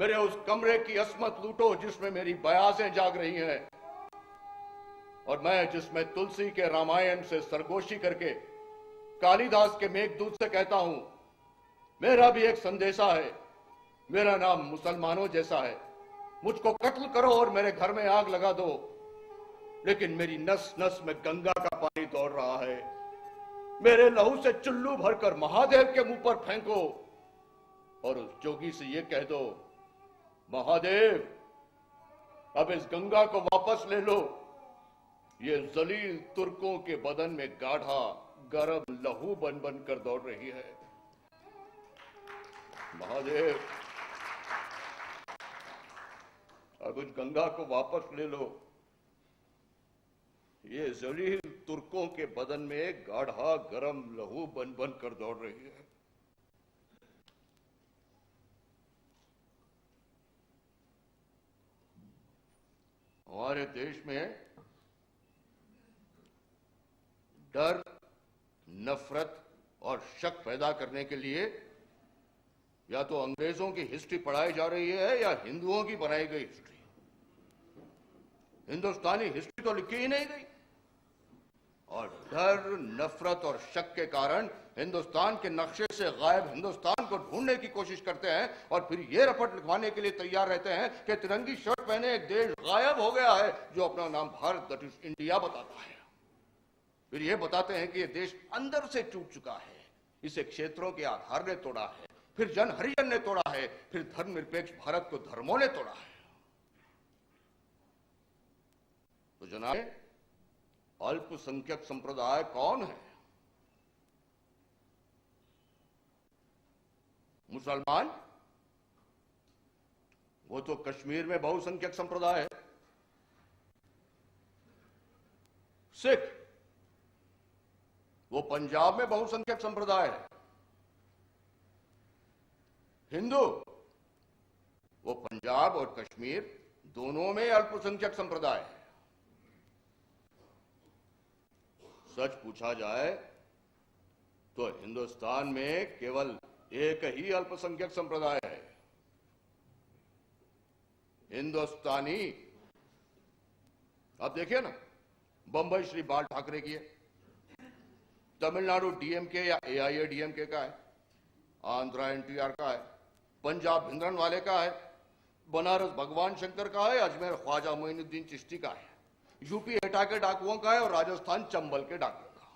मेरे उस कमरे की असमत लूटो जिसमें मेरी बयासें जाग रही हैं, और मैं जिसमें तुलसी के रामायण से सरगोशी करके कालिदास के मेघदूत से कहता हूं, मेरा भी एक संदेशा है, मेरा नाम मुसलमानों जैसा है, मुझको कत्ल करो और मेरे घर में आग लगा दो, लेकिन मेरी नस नस में गंगा का पानी दौड़ रहा है, मेरे लहू से चुल्लू भरकर महादेव के मुंह पर फेंको और उस जोगी से यह कह दो, महादेव अब इस गंगा को वापस ले लो, ये जलील तुर्कों के बदन में गाढ़ा गरम लहू बन बन कर दौड़ रही है। महादेव अब इस गंगा को वापस ले लो, ये जलील तुर्कों के बदन में गाढ़ा गरम लहू बन बन कर दौड़ रही है। हमारे देश में डर, नफरत और शक पैदा करने के लिए या तो अंग्रेजों की हिस्ट्री पढ़ाई जा रही है या हिंदुओं की बनाई गई हिस्ट्री। हिंदुस्तानी हिस्ट्री तो लिखी ही नहीं गई, और डर, नफरत और शक के कारण हिंदुस्तान के नक्शे से गायब हिंदुस्तान को ढूंढने की कोशिश करते हैं, और फिर यह रपट लिखवाने के लिए तैयार रहते हैं कि तिरंगी शर्ट पहने एक देश गायब हो गया है जो अपना नाम भारत, दैट इज इंडिया बताता है। फिर यह बताते हैं कि यह देश अंदर से टूट चुका है, इसे क्षेत्रों के आधार ने तोड़ा है, फिर जन हरिजन ने तोड़ा है, फिर धर्मनिरपेक्ष भारत को धर्मों ने तोड़ा है। तो जनाब, अल्पसंख्यक संप्रदाय कौन है? मुसलमान? वो तो कश्मीर में बहुसंख्यक संप्रदाय है। सिख? वो पंजाब में बहुसंख्यक संप्रदाय है। हिंदू? वो पंजाब और कश्मीर दोनों में अल्पसंख्यक संप्रदाय है। सच पूछा जाए तो हिंदुस्तान में केवल एक ही अल्पसंख्यक संप्रदाय है, हिंदुस्तानी। आप देखिए ना, बंबई श्री बाल ठाकरे की है, तमिलनाडु डीएमके या एआईएडीएमके का है, आंध्रा एनटीआर का है, पंजाब भिंद्रन वाले का है, बनारस भगवान शंकर का है, अजमेर ख्वाजा मोइनुद्दीन चिश्ती का है, यूपी एटा के डाकुओं का है और राजस्थान चंबल के डाकुओं का।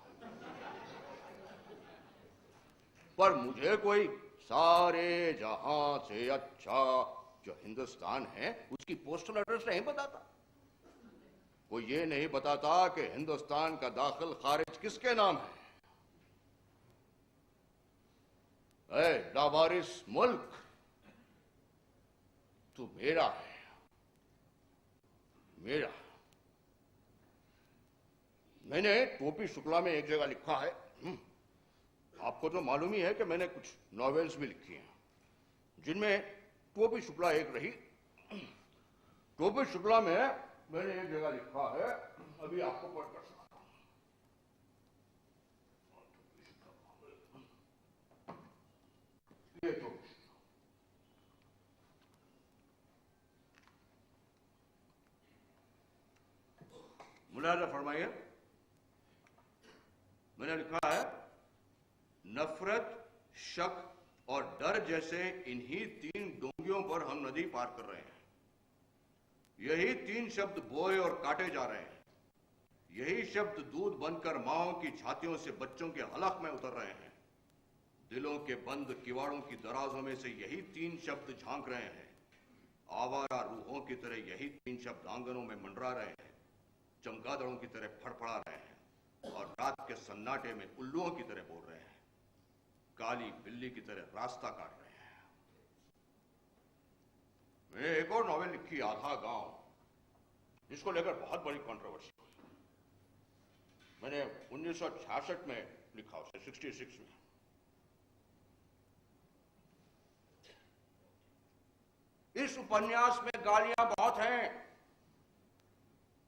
पर मुझे कोई सारे जहां से अच्छा जो हिंदुस्तान है उसकी पोस्टल एड्रेस नहीं बताता। वो ये नहीं बताता कि हिंदुस्तान का दाखिल खारिज किसके नाम है। लावारिस मुल्क, तू मेरा है, मेरा। मैंने टोपी शुक्ला में एक जगह लिखा है, आपको तो मालूम ही है कि मैंने कुछ नॉवेल्स भी लिखी हैं जिनमें टोपी शुक्ला एक रही। टोपी शुक्ला में मैंने एक जगह लिखा है, अभी आपको पढ़कर सुनाता हूं। ये टोपी शुक्ला, मुलाजा फरमाइए। मैंने लिखा है, नफरत, शक और डर जैसे इन्हीं तीन डोंगियों पर हम नदी पार कर रहे हैं। यही तीन शब्द बोए और काटे जा रहे हैं। यही शब्द दूध बनकर मांओं की छातियों से बच्चों के हलक में उतर रहे हैं। दिलों के बंद किवाड़ों की दराजों में से यही तीन शब्द झांक रहे हैं। आवारा रूहों की तरह यही तीन शब्द आंगनों में मंडरा रहे हैं, चमगादड़ों की तरह फड़फड़ा रहे हैं और रात के सन्नाटे में उल्लुओं की तरह बोल रहे हैं, काली बिल्ली की तरह रास्ता काट रहे हैं। मैंने एक और नॉवेल लिखी, आधा गांव, जिसको लेकर बहुत बड़ी कंट्रोवर्सी हुई। मैंने 1966 में लिखा, उसे 66 में। इस उपन्यास में गालियां बहुत हैं,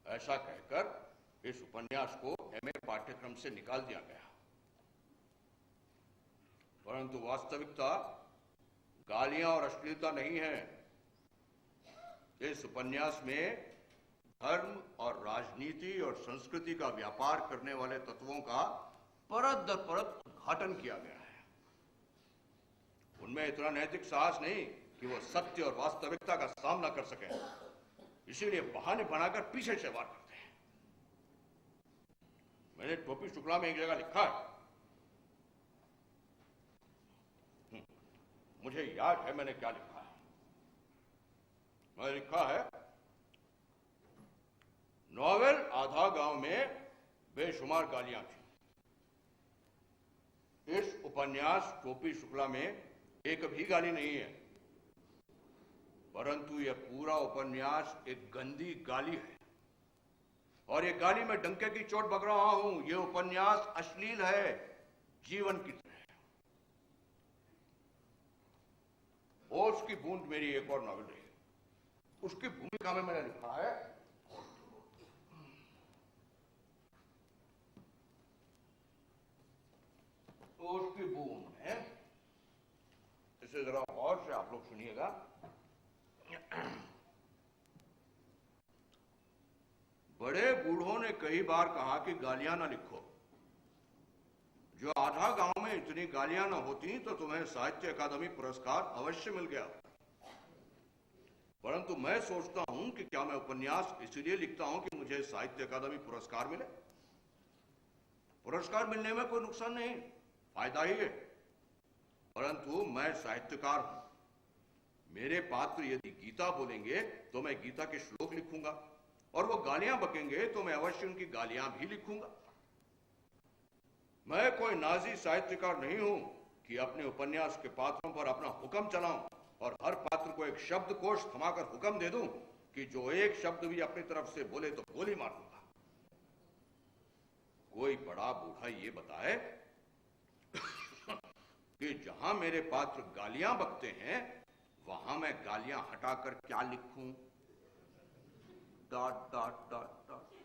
ऐसा कहकर इस उपन्यास को एमए पाठ्यक्रम से निकाल दिया गया। परंतु वास्तविकता गालियां और अश्लीलता नहीं है, इस उपन्यास में धर्म और राजनीति और संस्कृति का व्यापार करने वाले तत्वों का परत दर परत उद्घाटन किया गया है। उनमें इतना नैतिक साहस नहीं कि वो सत्य और वास्तविकता का सामना कर सकें, इसीलिए बहाने बनाकर पीछे से वार करते हैं। मैंने टोपी शुक्ला में एक जगह लिखा है, मुझे याद है मैंने क्या लिखा है। मैंने लिखा है, नॉवेल आधा गांव में बेशुमार गालियां थी। इस उपन्यास टोपी शुक्ला में एक भी गाली नहीं है, परंतु यह पूरा उपन्यास एक गंदी गाली है, और ये गाली में डंके की चोट बक रहा हूं। यह उपन्यास अश्लील है, जीवन की तरह। ओस की बूंद मेरी एक और नॉवेल रही, उसकी भूमिका में मैंने लिखा है, ओस की बूंद है। इसे जरा गौर से आप लोग सुनिएगा। बड़े बूढ़ों ने कई बार कहा कि गालियां ना लिखो। जो आधा गांव में इतनी गालियां ना होती तो तुम्हें साहित्य अकादमी पुरस्कार अवश्य मिल गया। परंतु मैं सोचता हूं कि क्या मैं उपन्यास इसीलिए लिखता हूं कि मुझे साहित्य अकादमी पुरस्कार मिले। पुरस्कार मिलने में कोई नुकसान नहीं, फायदा ही है। परंतु मैं साहित्यकार हूं। मेरे पात्र यदि गीता बोलेंगे तो मैं गीता के श्लोक लिखूंगा, और वो गालियां बकेंगे तो मैं अवश्य उनकी गालियां भी लिखूंगा। मैं कोई नाजी साहित्यकार नहीं हूं कि अपने उपन्यास के पात्रों पर अपना हुक्म चलाऊं और हर पात्र को एक शब्द कोश थमाकर हुक्म दे दूं कि जो एक शब्द भी अपनी तरफ से बोले तो गोली मार दूंगा। कोई बड़ा बूढ़ा ये बताए कि जहां मेरे पात्र गालियां बकते हैं वहां मैं गालियां हटाकर क्या लिखूं? Dot dot dot dot.